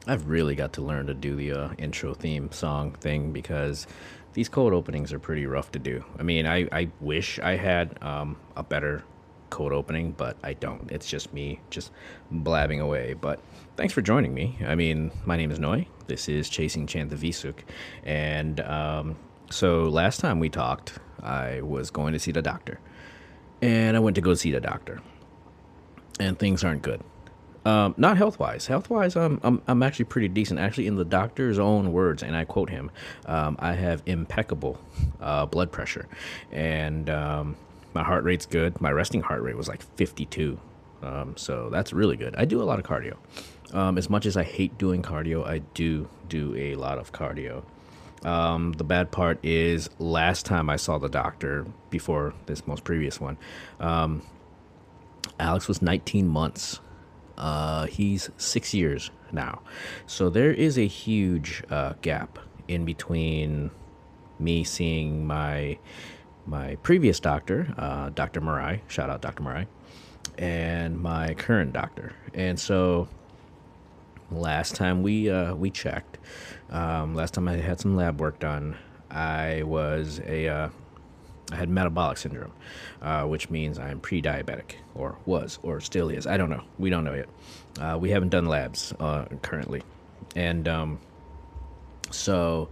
I've really got to learn to do the intro theme song thing because these cold openings are pretty rough to do. I mean, I wish I had a better cold opening, but I don't. It's just me just blabbing away. But thanks for joining me. I mean, my name is Noy. This is Chasing Chanthavisouks. And so last time we talked, I was going to see the doctor. And I went to go see the doctor. And things aren't good. Not health wise. Health wise, I'm actually pretty decent. Actually, in the doctor's own words, and I quote him, I have impeccable blood pressure, and my heart rate's good. My resting heart rate was like 52, so that's really good. I do a lot of cardio. As much as I hate doing cardio, I do a lot of cardio. The bad part is last time I saw the doctor before this most previous one, Alex was 19 months. He's 6 years now. So there is a huge gap in between me seeing my previous doctor, Dr. Murai, shout out Dr. Murai, and my current doctor. And so last time we checked, last time I had some lab work done, I was a I had metabolic syndrome, which means I'm pre-diabetic, or was, or still is. I don't know. We don't know yet. We haven't done labs currently, and so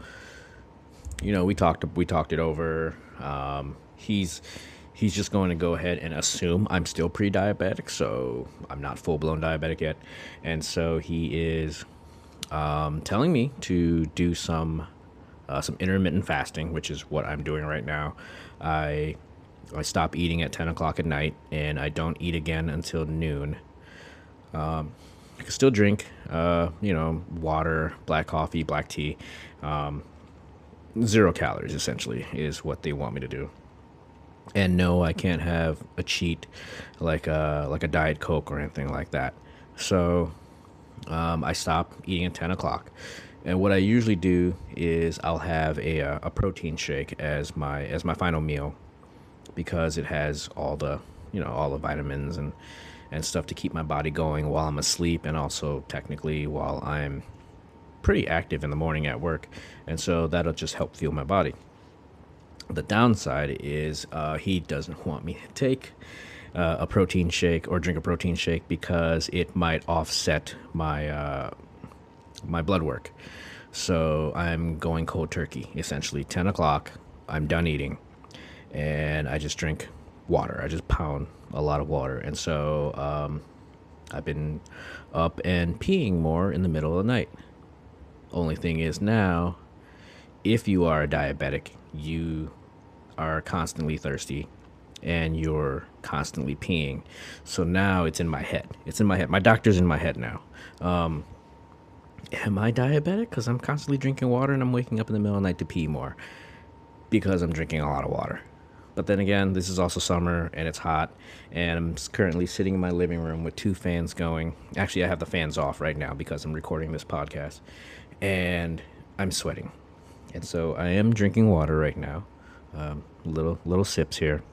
we talked it over. He's just going to go ahead and assume I'm still pre-diabetic, so I'm not full-blown diabetic yet, and so he is telling me to do some intermittent fasting, which is what I'm doing right now. I I stop eating at 10 o'clock at night, and I don't eat again until noon. I can still drink, water, black coffee, black tea. 0 calories essentially is what they want me to do. And no, I can't have a cheat like a diet coke or anything like that. So I stop eating at 10 o'clock. And what I usually do is I'll have a protein shake as my final meal because it has all the vitamins and stuff to keep my body going while I'm asleep, and also technically while I'm pretty active in the morning at work. And so that'll just help fuel my body. The downside is he doesn't want me to take a protein shake or drink a protein shake because it might offset my blood work. So I'm going cold turkey. Essentially, 10 o'clock, I'm done eating, and I just drink water. I just pound a lot of water, and so I've been up and peeing more in the middle of the night. Only thing is now, if you are a diabetic, you are constantly thirsty and you're constantly peeing. So now it's in my head. It's in my head. My doctor's in my head now. Am I diabetic? Because I'm constantly drinking water and I'm waking up in the middle of the night to pee more because I'm drinking a lot of water. But then again, this is also summer and it's hot, and I'm currently sitting in my living room with two fans going. Actually, I have the fans off right now because I'm recording this podcast, and I'm sweating. And so I am drinking water right now, little sips here.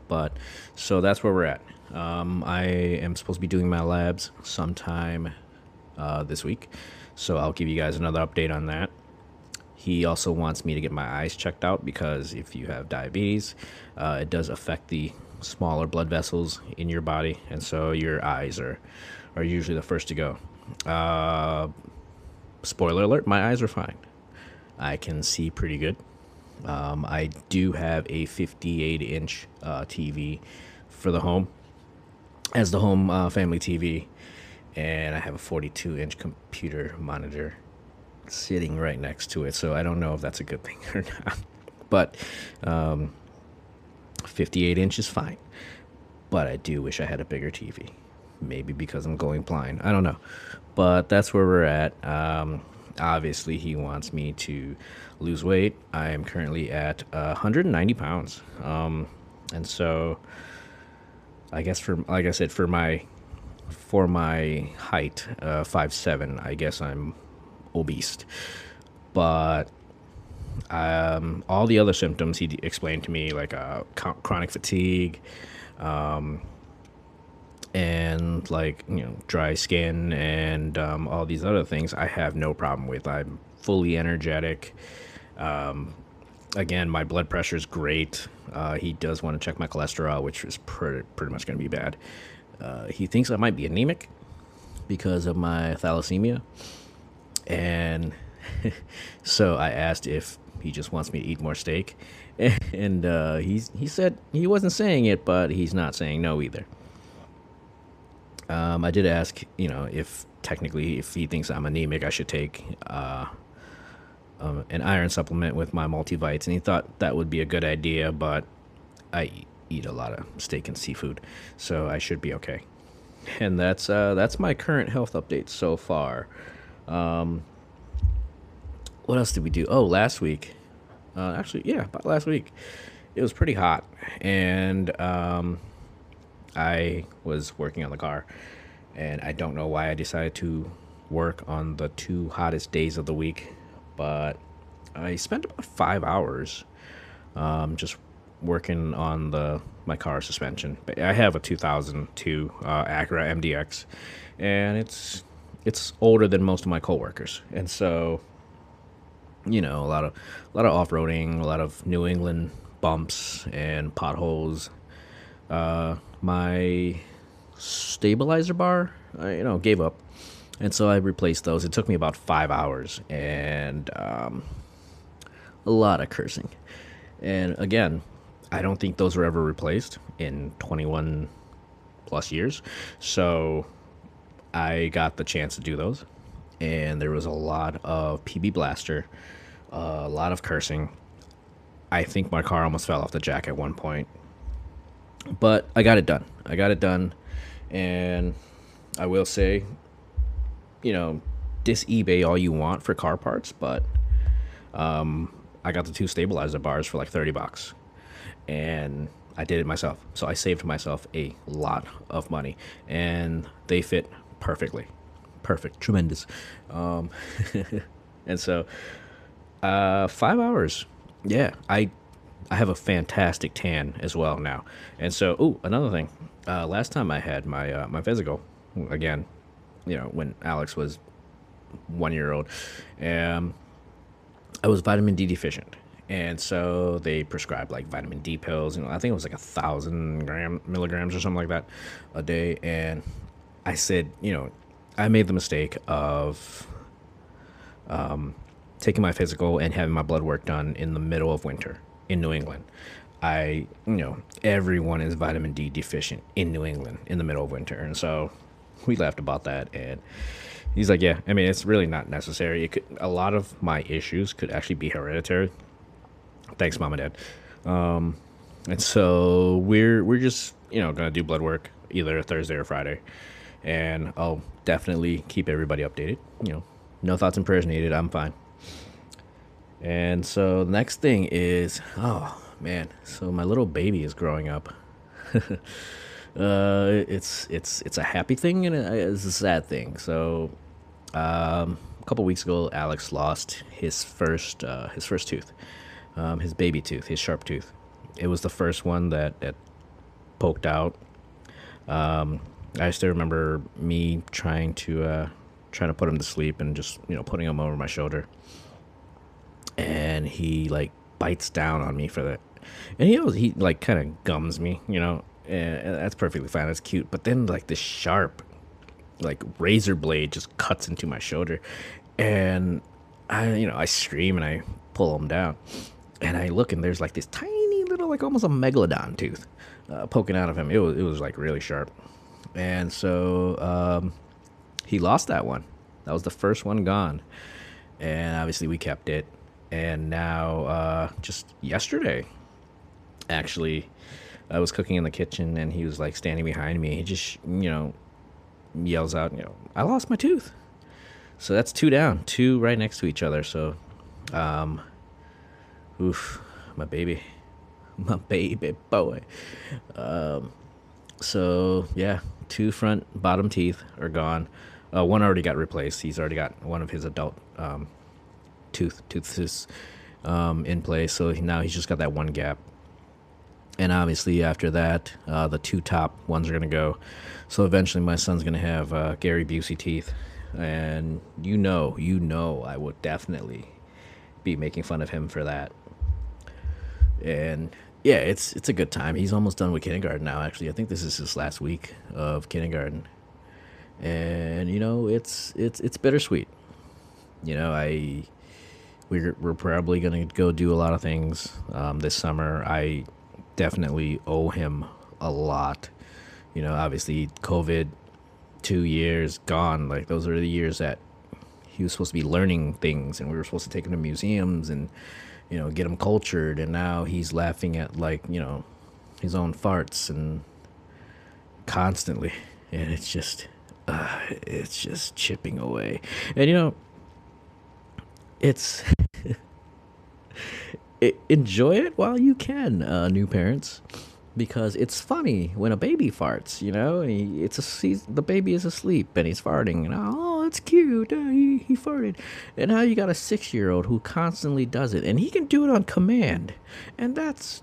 But so that's where we're at. I am supposed to be doing my labs sometime this week, so I'll give you guys another update on that. He also wants me to get my eyes checked out because if you have diabetes, it does affect the smaller blood vessels in your body, and so your eyes are usually the first to go. Uh, Spoiler alert: my eyes are fine. I can see pretty good. I do have a 58-inch TV for the home as the home family TV, and I have a 42-inch computer monitor sitting right next to it. So I don't know if that's a good thing or not. But 58 inch is fine. But I do wish I had a bigger TV. Maybe because I'm going blind. I don't know. But that's where we're at. Obviously, he wants me to lose weight. I am currently at 190 pounds. And so I guess for like I said, for my height, 5'7", I guess I'm obese. But all the other symptoms explained to me, like chronic fatigue, and like dry skin and all these other things, I have no problem with. I'm fully energetic. Again, my blood pressure is great. He does want to check my cholesterol, which is pretty much going to be bad. He thinks I might be anemic because of my thalassemia, and so I asked if he just wants me to eat more steak, and he said he wasn't saying it, but he's not saying no either. I did ask, if technically, if he thinks I'm anemic, I should take an iron supplement with my multivites, and he thought that would be a good idea, but I eat a lot of steak and seafood, so I should be okay. And that's my current health update so far. What else did we do? Oh, last week, actually, yeah, about last week, it was pretty hot, and I was working on the car, and I don't know why I decided to work on the two hottest days of the week, but I spent about 5 hours just working on my car suspension. I have a 2002 Acura MDX, and it's older than most of my coworkers, and so a lot of off-roading, a lot of New England bumps and potholes. My stabilizer bar, gave up, and so I replaced those. It took me about 5 hours and a lot of cursing. And again, I don't think those were ever replaced in 21 plus years. So I got the chance to do those, and there was a lot of PB Blaster, a lot of cursing. I think my car almost fell off the jack at one point, but I got it done. And I will say, dis eBay all you want for car parts, but I got the two stabilizer bars for like $30, and I did it myself. So I saved myself a lot of money, and they fit perfectly. Perfect, tremendous. And so 5 hours. Yeah, I have a fantastic tan as well now. And so, another thing. Last time I had my physical, again, when Alex was 1 year old, I was vitamin D deficient, and so they prescribed like vitamin D pills. I think it was like 1,000 milligrams or something like that a day. And I said, I made the mistake of taking my physical and having my blood work done in the middle of winter in New England. Everyone is vitamin D deficient in New England in the middle of winter. And so we laughed about that. And he's like, yeah, I mean, it's really not necessary. A lot of my issues could actually be hereditary. Thanks, Mom and Dad. And so we're just, going to do blood work either Thursday or Friday. And I'll definitely keep everybody updated. No thoughts and prayers needed. I'm fine. And so the next thing is, oh man, so my little baby is growing up. It's a happy thing and it's a sad thing. So a couple weeks ago, Alex lost his first tooth, his baby tooth, his sharp tooth. It was the first one that poked out. I still remember me trying to put him to sleep and just putting him over my shoulder, and he like bites down on me for that, and he like kind of gums me, and that's perfectly fine, that's cute. But then like this sharp like razor blade just cuts into my shoulder, and I scream and I pull him down, and I look and there's like this tiny little like almost a megalodon tooth poking out of him. It was like really sharp. And so he lost that one. That was the first one gone. And obviously we kept it. And now just yesterday, actually, I was cooking in the kitchen and he was like standing behind me. He just, yells out, I lost my tooth. So that's two down, two right next to each other. So, oof, my baby boy. So yeah, two front bottom teeth are gone. One already got replaced. He's already got one of his adult tooths in place. So now he's just got that one gap. And obviously after that, the two top ones are gonna go. So eventually, my son's gonna have Gary Busey teeth, and I would definitely be making fun of him for that. And yeah, it's a good time. He's almost done with kindergarten now. Actually, I think this is his last week of kindergarten, and it's bittersweet. I we're probably gonna go do a lot of things this summer. I definitely owe him a lot. Obviously, COVID, 2 years gone. Like those are the years that he was supposed to be learning things, and we were supposed to take him to museums and get him cultured. And now he's laughing at his own farts and constantly, and it's just chipping away. And it's enjoy it while you can, new parents, because it's funny when a baby farts. And the baby is asleep and he's farting, and oh, it's cute. He farted, and now you got a 6-year-old who constantly does it, and he can do it on command, and that's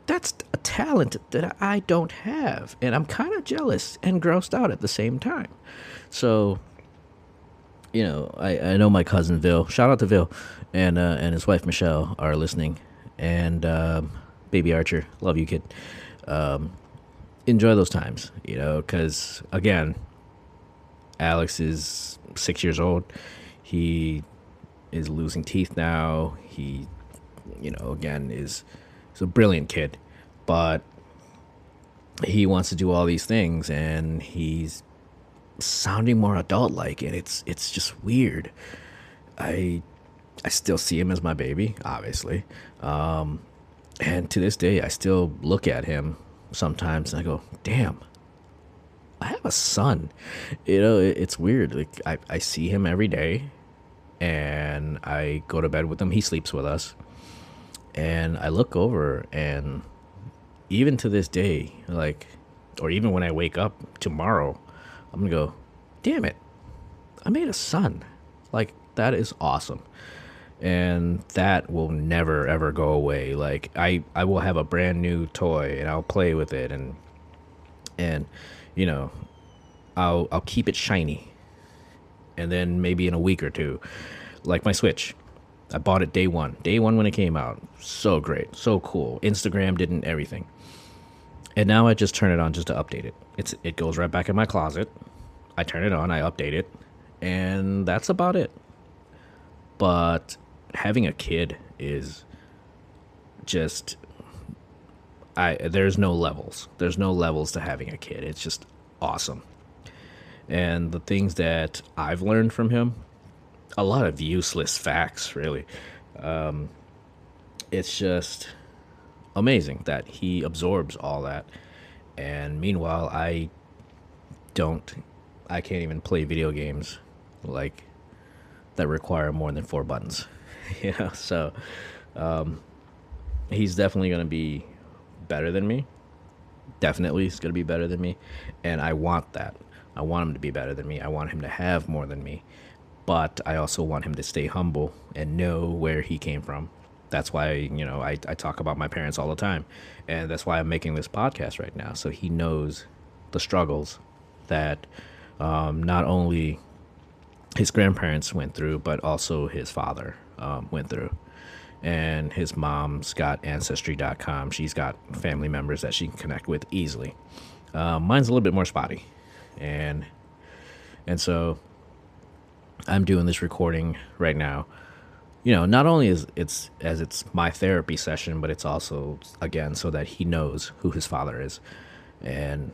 a talent that I don't have, and I'm kind of jealous and grossed out at the same time. So I know my cousin Vil. Shout out to Vil, and his wife Michelle are listening, and baby Archer, love you, kid. Enjoy those times, because again, Alex is 6 years old. He is losing teeth now. He, again, is a brilliant kid, but he wants to do all these things, and he's sounding more adult like, and it's just weird. I still see him as my baby, obviously, and to this day I still look at him sometimes and I go, damn, I have a son. It's weird. Like I see him every day, and I go to bed with him. He sleeps with us, and I look over, and even to this day, or even when I wake up tomorrow, I'm gonna go, damn it, I made a son. Like, that is awesome. And that will never ever go away. Like, I will have a brand new toy and I'll play with it, and you know, I'll keep it shiny. And then maybe in a week or two, like my Switch. I bought it day one. Day one when it came out. So great. So cool. Instagram didn't everything. And now I just turn it on just to update it. It goes right back in my closet. I turn it on, I update it, and that's about it. But having a kid is just there's no levels. There's no levels to having a kid. It's just awesome. And the things that I've learned from him, a lot of useless facts, really. It's just amazing that he absorbs all that. And meanwhile, I can't even play video games like that require more than 4 buttons. So he's definitely going to be better than me. Definitely he's going to be better than me. And I want that. I want him to be better than me. I want him to have more than me. But I also want him to stay humble and know where he came from. That's why, I talk about my parents all the time. And that's why I'm making this podcast right now. So he knows the struggles that not only his grandparents went through, but also his father went through. And his mom's got Ancestry.com. She's got family members that she can connect with easily. Mine's a little bit more spotty. And so I'm doing this recording right now. Not only is it's my therapy session, but it's also, again, so that he knows who his father is and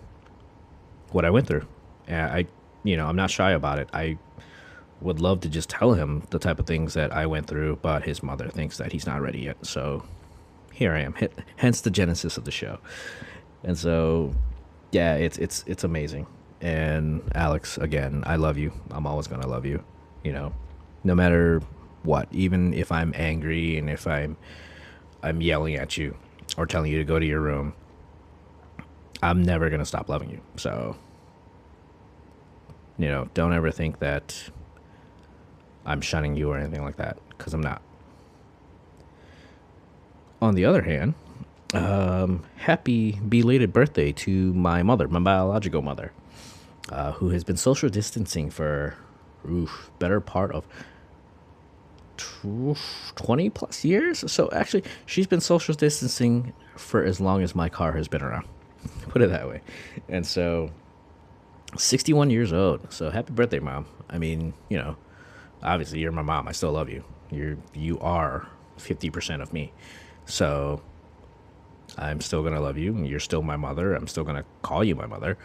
what I went through. And I'm not shy about it. I would love to just tell him the type of things that I went through, but his mother thinks that he's not ready yet. So here I am, hence the genesis of the show. And so, yeah, it's amazing. And Alex, again, I love you. I'm always going to love you, no matter what, even if I'm angry and if I'm yelling at you or telling you to go to your room, I'm never going to stop loving you. So, don't ever think that I'm shunning you or anything like that, because I'm not. On the other hand, Happy belated birthday to my mother, my biological mother, who has been social distancing for better part of 20 plus years. So actually, she's been social distancing for as long as my car has been around. Put it that way. And so 61 years old. So happy birthday, mom. I mean, obviously you're my mom. I still love you. You are 50% of me. So I'm still going to love you. You're still my mother. I'm still going to call you my mother.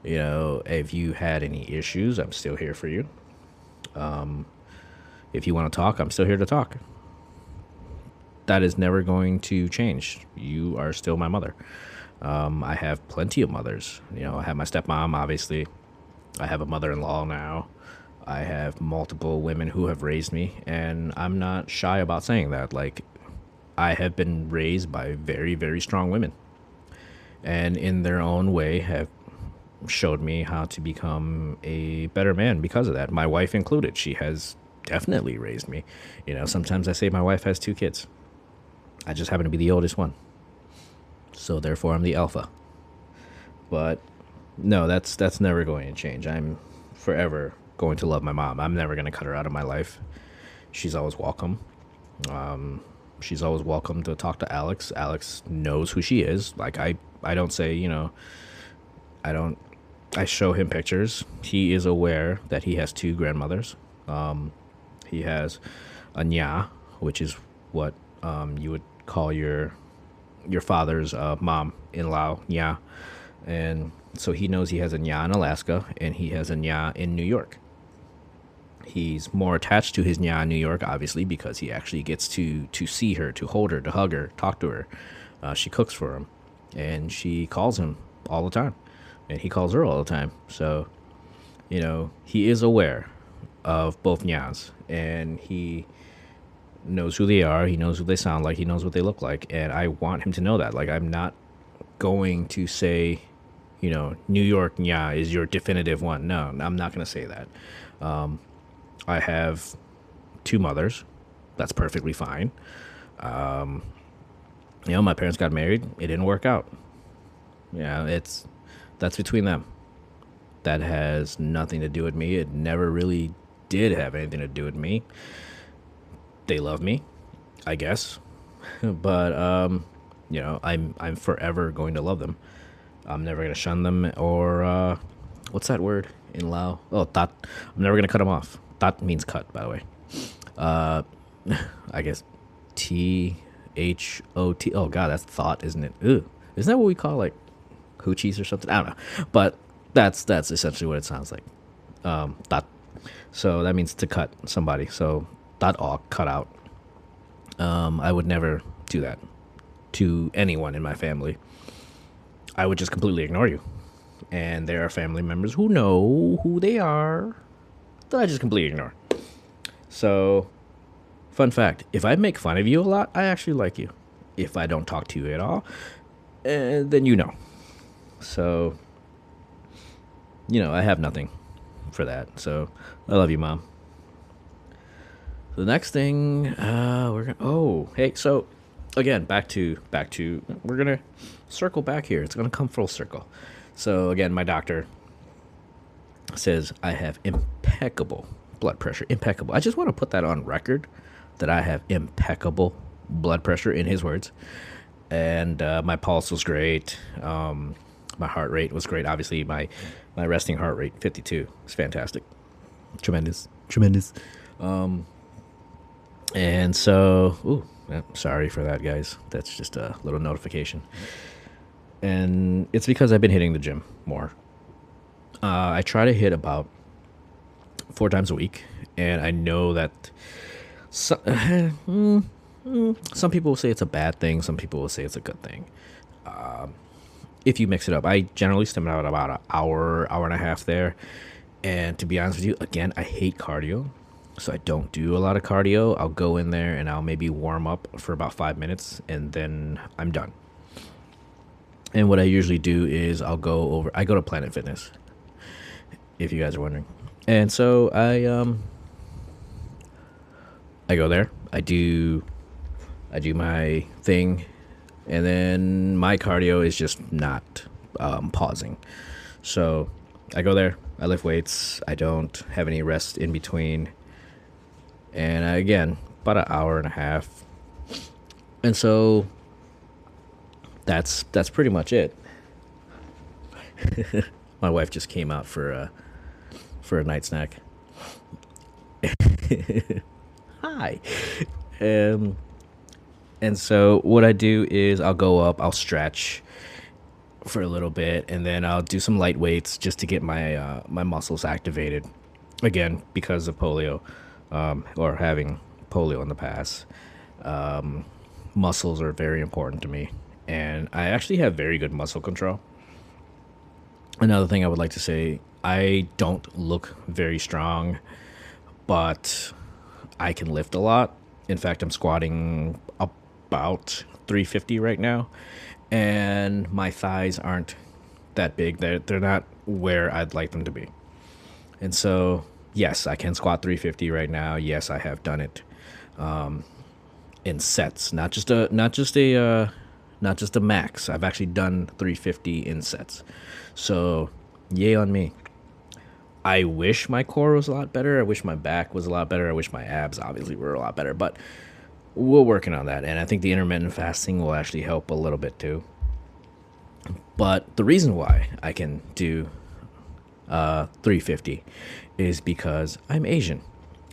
If you had any issues, I'm still here for you. If you want to talk, I'm still here to talk. That is never going to change. You are still my mother. I have plenty of mothers. I have my stepmom, obviously. I have a mother-in-law now. I have multiple women who have raised me, and I'm not shy about saying that. Like, I have been raised by very, very strong women, and in their own way have showed me how to become a better man because of that. My wife included. She has definitely raised me. Sometimes I say my wife has two kids. I just happen to be the oldest one. So therefore I'm the alpha. But no, that's never going to change. I'm forever going to love my mom. I'm never going to cut her out of my life. She's always welcome. She's always welcome to talk to Alex. Alex knows who she is. Like I don't say, I don't I show him pictures. He is aware that he has two grandmothers. He has a nya, which is what you would call your father's mom in Lao, nya. And so he knows he has a nya in Alaska and he has a nya in New York. He's more attached to his nya in New York, obviously, because he actually gets to see her, to hold her, to hug her, talk to her. She cooks for him, and she calls him all the time, and he calls her all the time. So, he is aware of both nyas, and he knows who they are. He knows what they sound like. He knows what they look like, and I want him to know that. Like, I'm not going to say, New York nya is your definitive one. No, I'm not going to say that. I have two mothers. That's perfectly fine. My parents got married. It didn't work out. That's between them. That has nothing to do with me. It never really did have anything to do with me. They love me, I guess. But I'm forever going to love them. I'm never going to shun them or what's that word in Lao? Oh, tat. I'm never going to cut them off. Tat means cut, by the way. I guess THOT. Oh god, that's thought, isn't it? Ooh. Isn't that what we call like hoochies or something? I don't know. But that's essentially what it sounds like. Tat. So that means to cut somebody. So tat all cut out. I would never do that to anyone in my family. I would just completely ignore you. And there are family members who know who they are that I just completely ignore. So, fun fact, if I make fun of you a lot, I actually like you. If I don't talk to you at all, then you know. So, I have nothing for that. So, I love you, Mom. The next thing, so, again, back to, we're going to circle back here. It's going to come full circle. So, again, my doctor says I have impeccable blood pressure. Impeccable. I just want to put that on record that I have impeccable blood pressure, in his words. And my pulse was great. My heart rate was great. Obviously, my resting heart rate, 52. It's fantastic. Tremendous. And so, sorry for that, guys. That's just a little notification. And it's because I've been hitting the gym more. I try to hit about 4 times a week, and I know that some people will say it's a bad thing. Some people will say it's a good thing. If you mix it up, I generally spend out about an hour and a half there. And to be honest with you, again, I hate cardio. So I don't do a lot of cardio. I'll go in there and I'll maybe warm up for about 5 minutes, and then I'm done. And what I usually do is I go to Planet Fitness, if you guys are wondering. And so I go there. I do my thing. And then my cardio is just not pausing. So I go there, I lift weights, I don't have any rest in between. And again, about an hour and a half. And so that's pretty much it. My wife just came out for a night snack. Hi. Um, and so what I do is I'll go up, I'll stretch for a little bit, and then I'll do some light weights just to get my muscles activated. Again, because of polio, or having polio in the past, muscles are very important to me, and I actually have very good muscle control. Another thing I would like to say, I don't look very strong, but I can lift a lot. In fact, I'm squatting about 350 right now, and my thighs aren't that big. They're not where I'd like them to be. And so, yes, I can squat 350 right now. Yes, I have done it in sets, not just a max. I've actually done 350 in sets. So, yay on me. I wish my core was a lot better. I wish my back was a lot better. I wish my abs obviously were a lot better, but we're working on that. And I think the intermittent fasting will actually help a little bit too. But the reason why I can do 350 is because I'm Asian.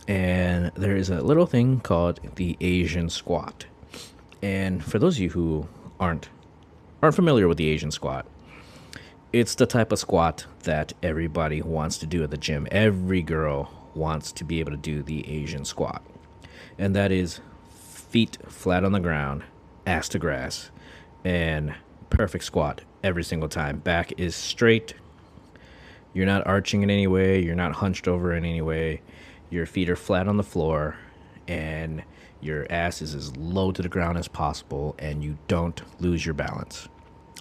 And there is a little thing called the Asian squat. And for those of you who aren't familiar with the Asian squat, it's the type of squat that everybody wants to do at the gym. Every girl wants to be able to do the Asian squat. And that is feet flat on the ground, ass to grass, and perfect squat every single time. Back is straight. You're not arching in any way. You're not hunched over in any way. Your feet are flat on the floor, and your ass is as low to the ground as possible, and you don't lose your balance.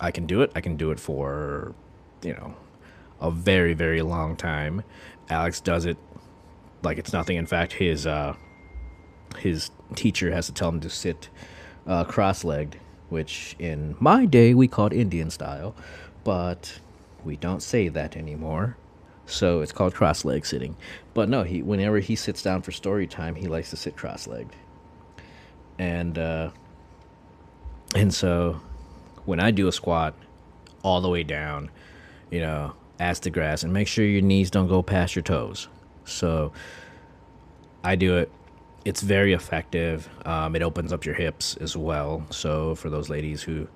I can do it. I can do it for, a very, very long time. Alex does it like it's nothing. In fact, his teacher has to tell him to sit cross-legged, which in my day we called Indian style, but we don't say that anymore. So it's called cross-leg sitting. But no, whenever he sits down for story time, he likes to sit cross-legged. And so when I do a squat all the way down, ass to grass, and make sure your knees don't go past your toes. So I do it. It's very effective. It opens up your hips as well. So for those ladies who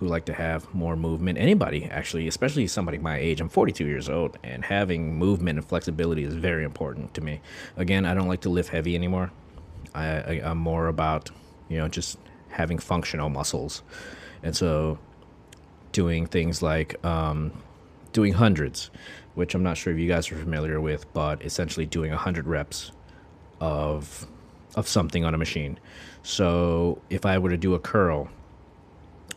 like to have more movement, anybody actually, especially somebody my age, I'm 42 years old, and having movement and flexibility is very important to me. Again, I don't like to lift heavy anymore. I'm more about, just having functional muscles. And so doing things like doing hundreds, which I'm not sure if you guys are familiar with, but essentially doing 100 reps of something on a machine. So if I were to do a curl,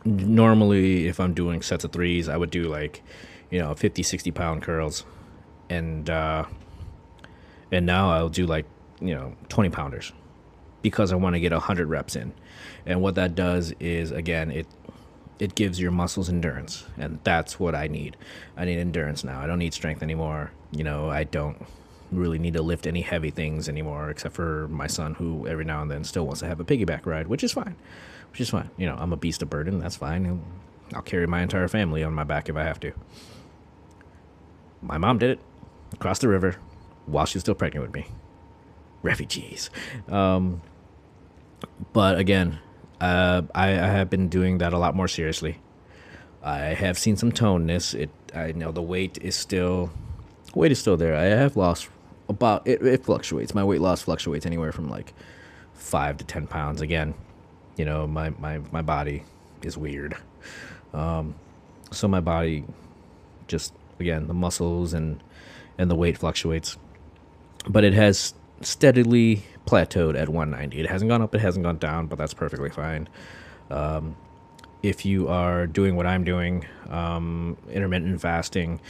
normally if I'm doing sets of threes, I would do 50, 60 pound curls. And now I'll do 20 pounders because I want to get 100 reps in. And what that does is, again, it gives your muscles endurance, and that's what I need. I need endurance now. I don't need strength anymore. I don't really need to lift any heavy things anymore, except for my son, who every now and then still wants to have a piggyback ride, which is fine. I'm a beast of burden. That's fine. I'll carry my entire family on my back if I have to. My mom did it across the river while she was still pregnant with me. Refugees. But again, I have been doing that a lot more seriously. I have seen some toneness. I know the weight is still there. I have lost about it fluctuates. My weight loss fluctuates anywhere from 5 to 10 pounds. Again, my body is weird. So my body just, again, the muscles and the weight fluctuates, but it has steadily plateaued at 190. It hasn't gone up, it hasn't gone down, but that's perfectly fine. If you are doing what I'm doing, intermittent fasting,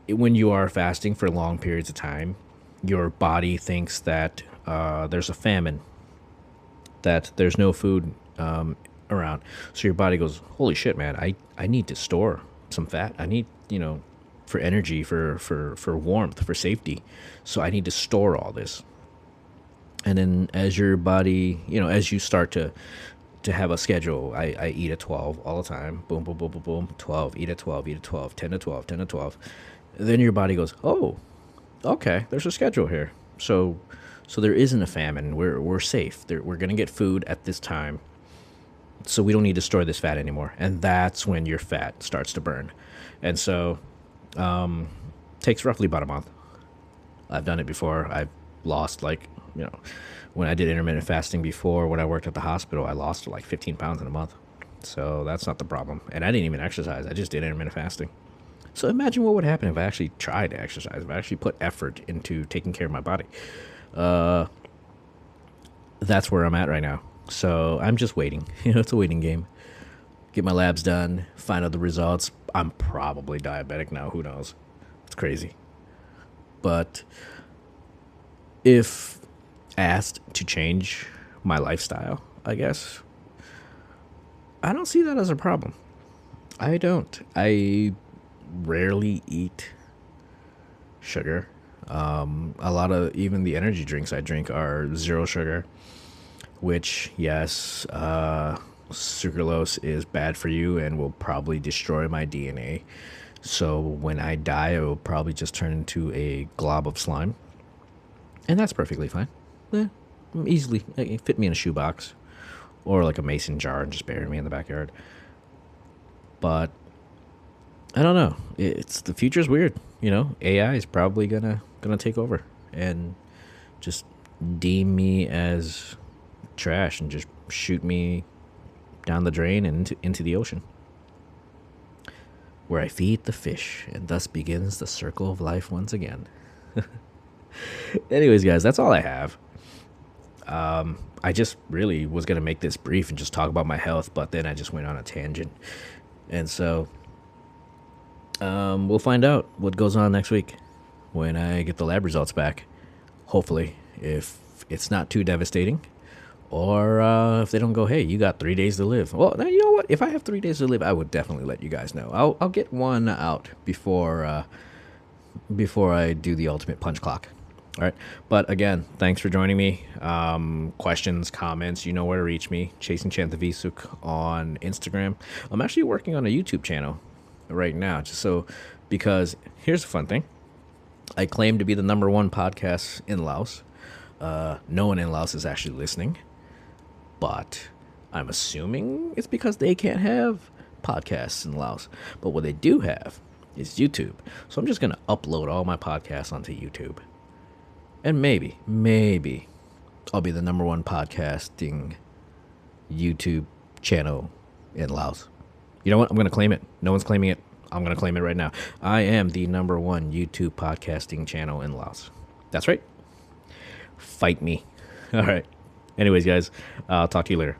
when you are fasting for long periods of time, your body thinks that there's a famine, that there's no food around. So your body goes, holy shit, man, I need to store some fat. I need, for energy, for warmth, for safety. So I need to store all this. And then as your body, as you start to have a schedule, I eat at 12 all the time. Boom, boom, boom, boom, boom. 12, eat at 12, eat at 12, 10 to 12, 10 to 12. Then your body goes, oh, okay, there's a schedule here. So there isn't a famine. We're safe. We're going to get food at this time. So we don't need to store this fat anymore. And that's when your fat starts to burn. And so takes roughly about a month. I've done it before. I've lost when I did intermittent fasting before, when I worked at the hospital, I lost like 15 pounds in a month. So that's not the problem. And I didn't even exercise. I just did intermittent fasting. So imagine what would happen if I actually tried to exercise, if I actually put effort into taking care of my body. That's where I'm at right now. So I'm just waiting. It's a waiting game. Get my labs done, find out the results. I'm probably diabetic now. Who knows? It's crazy. But if asked to change my lifestyle, I guess, I don't see that as a problem. I don't. I rarely eat sugar. A lot of even the energy drinks I drink are zero sugar, which, yes, sucralose is bad for you and will probably destroy my DNA. So when I die, I will probably just turn into a glob of slime. And that's perfectly fine. Yeah, easily. It fit me in a shoebox or like a mason jar and just bury me in the backyard. But I don't know. The future's weird. AI is probably gonna take over and just deem me as trash and just shoot me down the drain and into the ocean, where I feed the fish, and thus begins the circle of life once again. Anyways, guys, that's all I have. I just really was going to make this brief and just talk about my health, but then I just went on a tangent. And so we'll find out what goes on next week when I get the lab results back. Hopefully, if it's not too devastating, or if they don't go, hey, you got 3 days to live. Well, now, you know what? If I have 3 days to live, I would definitely let you guys know. I'll get one out before I do the ultimate punch clock. All right. But again, thanks for joining me. Questions, comments, you know where to reach me. Chasing Chanthavisouk on Instagram. I'm actually working on a YouTube channel right now, because here's the fun thing. I claim to be the #1 podcast in Laos. No one in Laos is actually listening, but I'm assuming it's because they can't have podcasts in Laos. But what they do have is YouTube. So I'm just going to upload all my podcasts onto YouTube. And maybe I'll be the #1 podcasting YouTube channel in Laos. You know what? I'm going to claim it. No one's claiming it. I'm going to claim it right now. I am the #1 YouTube podcasting channel in Laos. That's right. Fight me. All right. Anyways, guys, I'll talk to you later.